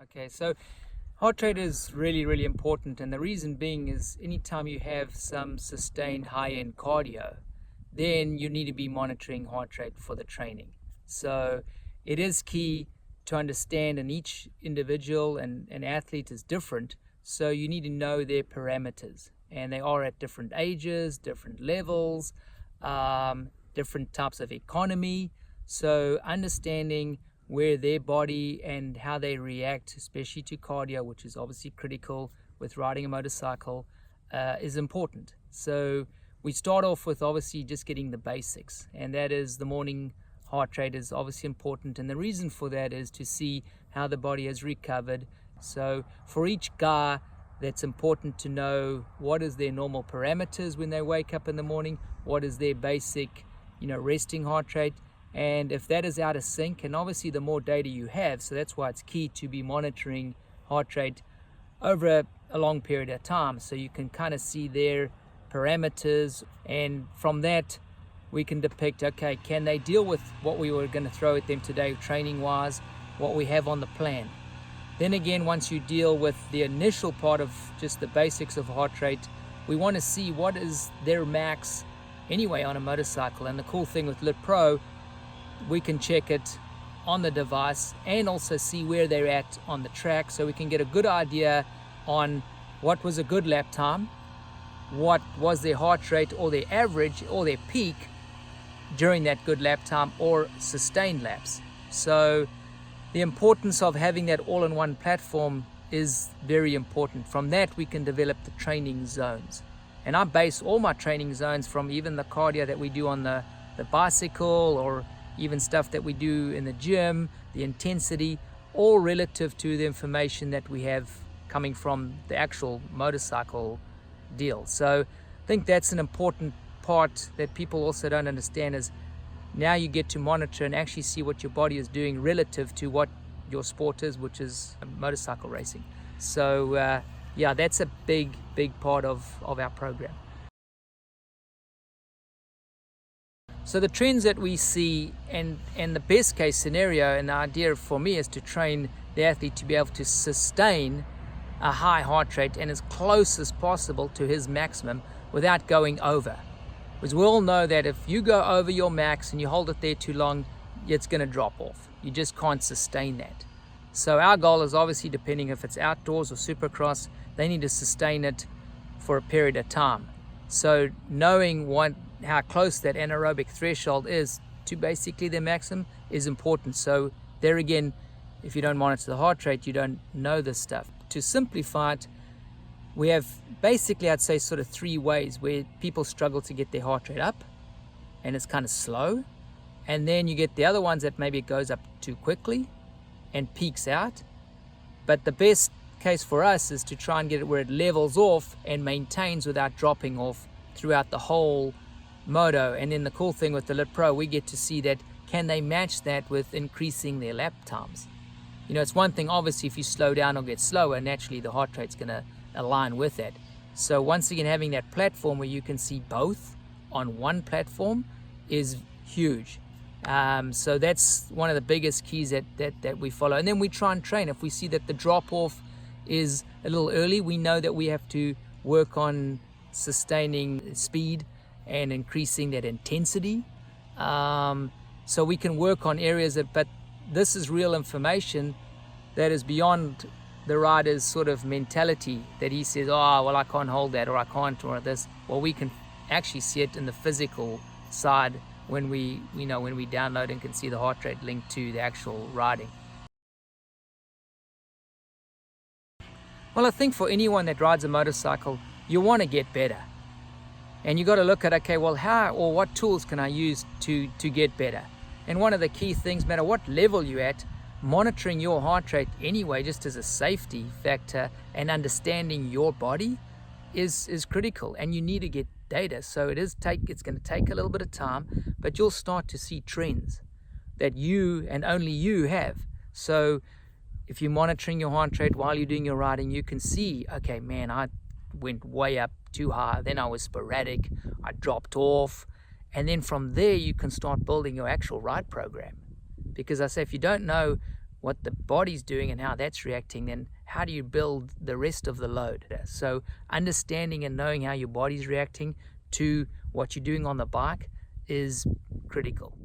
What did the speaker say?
Okay, so heart rate is really important, and the reason being is anytime you have some sustained high-end cardio, then you need to be monitoring heart rate for the training. So it is key to understand, and each individual and athlete is different, so you need to know their parameters, and they are at different ages, different levels, different types of economy. So understanding where their body and how they react, especially to cardio, which is obviously critical with riding a motorcycle, is important. So we start off with obviously just getting the basics, and that is the morning heart rate is obviously important, and the reason for that is to see how the body has recovered. So for each guy, that's important to know what is their normal parameters when they wake up in the morning, what is their basic, resting heart rate, and if that is out of sync, and obviously the more data you have, so that's why it's key to be monitoring heart rate over a long period of time, so you can kind of see their parameters, and from that we can depict, okay, can they deal with what we were going to throw at them today training wise, what we have on the plan. Then again, once you deal with the initial part of just the basics of heart rate, we want to see what is their max anyway on a motorcycle. And the cool thing with LITPro, we can check it on the device and also see where they're at on the track, so we can get a good idea on what was a good lap time, what was their heart rate or their average or their peak during that good lap time or sustained laps. So the importance of having that all-in-one platform is very important. From that we can develop the training zones, and I base all my training zones from even the cardio that we do on the bicycle, or even stuff that we do in the gym, the intensity, all relative to the information that we have coming from the actual motorcycle deal. So I think that's an important part that people also don't understand, is now you get to monitor and actually see what your body is doing relative to what your sport is, which is motorcycle racing. So yeah, that's a big part of our program. So the trends that we see, and the best case scenario, and the idea for me is to train the athlete to be able to sustain a high heart rate and as close as possible to his maximum without going over. Because we all know that if you go over your max and you hold it there too long, it's going to drop off. You just can't sustain that. So our goal is obviously, depending if it's outdoors or supercross, they need to sustain it for a period of time. So knowing how close that anaerobic threshold is to basically their maximum is important. So there again, if you don't monitor the heart rate, you don't know this stuff. To simplify it, we have basically, I'd say, sort of three ways where people struggle to get their heart rate up, and it's kind of slow. And then you get the other ones that maybe it goes up too quickly and peaks out. But the best case for us is to try and get it where it levels off and maintains without dropping off throughout the whole moto. And then the cool thing with the LITPro, we get to see that, can they match that with increasing their lap times? It's one thing obviously if you slow down or get slower, naturally the heart rate's going to align with that. So once again, having that platform where you can see both on one platform is huge. So that's one of the biggest keys that we follow. And then we try and train. If we see that the drop off is a little early, we know that we have to work on sustaining speed and increasing that intensity. So we can work on areas but this is real information that is beyond the rider's sort of mentality, that he says, oh, well, I can't hold that, or I can't, or this. Well, we can actually see it in the physical side when we download and can see the heart rate linked to the actual riding. Well, I think for anyone that rides a motorcycle, you want to get better. And you got to look at, okay, well, how or what tools can I use to get better? And one of the key things, no matter what level you're at, monitoring your heart rate anyway, just as a safety factor, and understanding your body is critical. And you need to get data. So it's going to take a little bit of time, but you'll start to see trends that you and only you have. So if you're monitoring your heart rate while you're doing your riding, you can see, okay, man, I went way up too high, then I was sporadic, I dropped off, and then from there you can start building your actual ride program. Because I say, if you don't know what the body's doing and how that's reacting, then how do you build the rest of the load? So understanding and knowing how your body's reacting to what you're doing on the bike is critical.